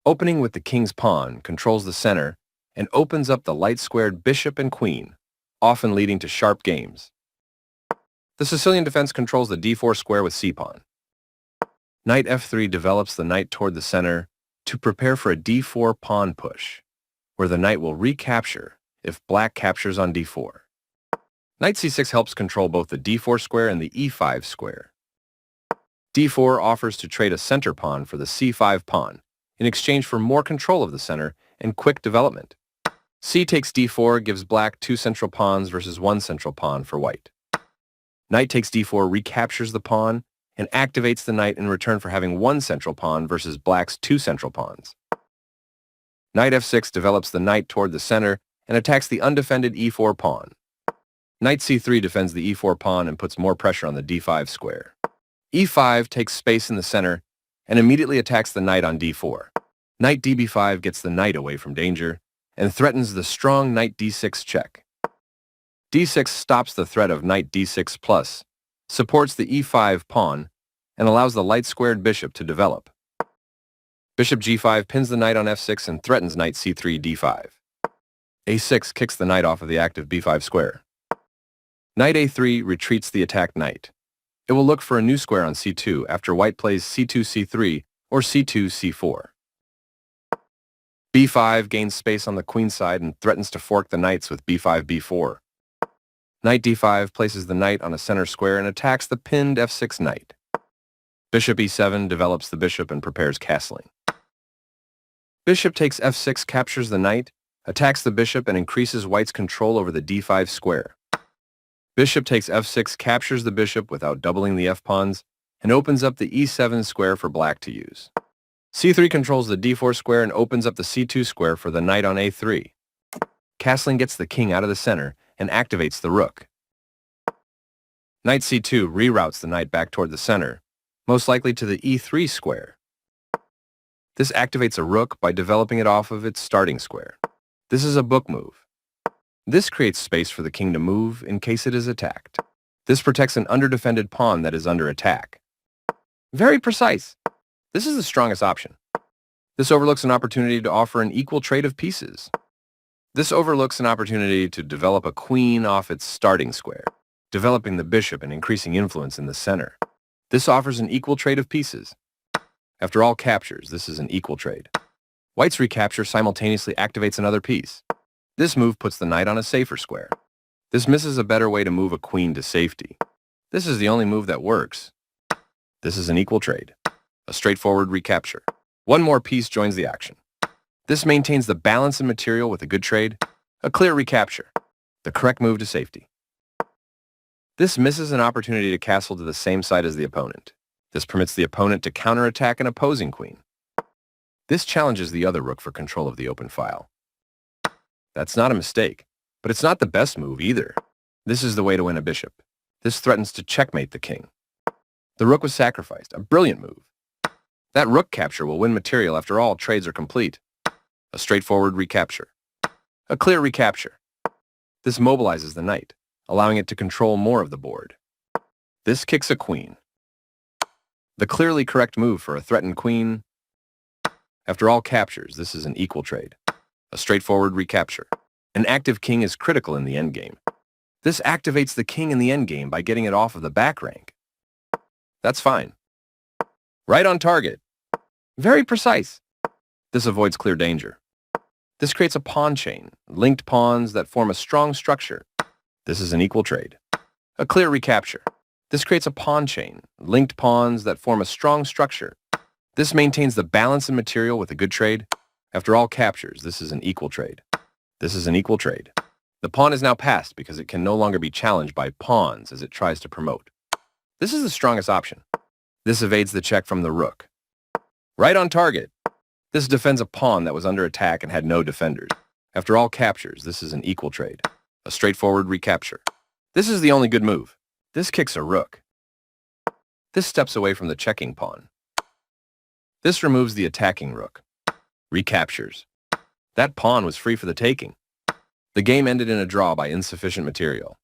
Opening with the king's pawn controls the center and opens up the light-squared bishop and queen, often leading to sharp games. The Sicilian defense controls the d4 square with c-pawn. Knight f3 develops the knight toward the center to prepare for a d4 pawn push, where the knight will recapture if black captures on d4. Knight c6 helps control both the d4 square and the e5 square. d4 offers to trade a center pawn for the c5 pawn in exchange for more control of the center and quick development. C takes d4 gives black 2 central pawns versus 1 central pawn for white. Knight takes d4 recaptures the pawn and activates the knight in return for having 1 central pawn versus black's 2 central pawns. Knight f6 develops the knight toward the center and attacks the undefended e4 pawn. Knight c3 defends the e4 pawn and puts more pressure on the d5 square. e5 takes space in the center and immediately attacks the knight on d4. Knight db5 gets the knight away from danger and threatens the strong knight d6 check. d6 stops the threat of knight d6 plus, supports the e5 pawn, and allows the light-squared bishop to develop. Bishop g5 pins the knight on f6 and threatens knight c3 d5. a6 kicks the knight off of the active b5 square. Knight a3 retreats the attacked knight. It will look for a new square on c2 after white plays c2 c3 or c2 c4. b5 gains space on the queen side and threatens to fork the knights with b5 b4. Knight d5 places the knight on a center square and attacks the pinned f6 knight. Bishop e7 develops the bishop and prepares castling. Bishop takes f6 captures the knight, attacks the bishop and increases white's control over the d5 square. Bishop takes f6 captures the bishop without doubling the f-pawns and opens up the e7 square for black to use. c3 controls the d4 square and opens up the c2 square for the knight on a3. Castling gets the king out of the center and activates the rook. Knight c2 reroutes the knight back toward the center, most likely to the e3 square. This activates a rook by developing it off of its starting square. This is a book move. This creates space for the king to move in case it is attacked. This protects an underdefended pawn that is under attack. Very precise. This is the strongest option. This overlooks an opportunity to offer an equal trade of pieces. This overlooks an opportunity to develop a queen off its starting square, developing the bishop and increasing influence in the center. This offers an equal trade of pieces. After all captures, this is an equal trade. White's recapture simultaneously activates another piece. This move puts the knight on a safer square. This misses a better way to move a queen to safety. This is the only move that works. This is an equal trade. A straightforward recapture. One more piece joins the action. This maintains the balance in material with a good trade. A clear recapture. The correct move to safety. This misses an opportunity to castle to the same side as the opponent. This permits the opponent to counterattack an opposing queen. This challenges the other rook for control of the open file. That's not a mistake, but it's not the best move either. This is the way to win a bishop. This threatens to checkmate the king. The rook was sacrificed, a brilliant move. That rook capture will win material after all trades are complete. A straightforward recapture. A clear recapture. This mobilizes the knight, allowing it to control more of the board. This kicks a queen. The clearly correct move for a threatened queen. After all captures, this is an equal trade. A straightforward recapture. An active king is critical in the endgame. This activates the king in the endgame by getting it off of the back rank. That's fine. Right on target. Very precise. This avoids clear danger. This creates a pawn chain, linked pawns that form a strong structure. This is an equal trade. A clear recapture. This creates a pawn chain, linked pawns that form a strong structure. This maintains the balance in material with a good trade. After all captures, this is an equal trade. This is an equal trade. The pawn is now passed because it can no longer be challenged by pawns as it tries to promote. This is the strongest option. This evades the check from the rook. Right on target. This defends a pawn that was under attack and had no defenders. After all captures, this is an equal trade. A straightforward recapture. This is the only good move. This kicks a rook. This steps away from the checking pawn. This removes the attacking rook. Recaptures. That pawn was free for the taking. The game ended in a draw by insufficient material.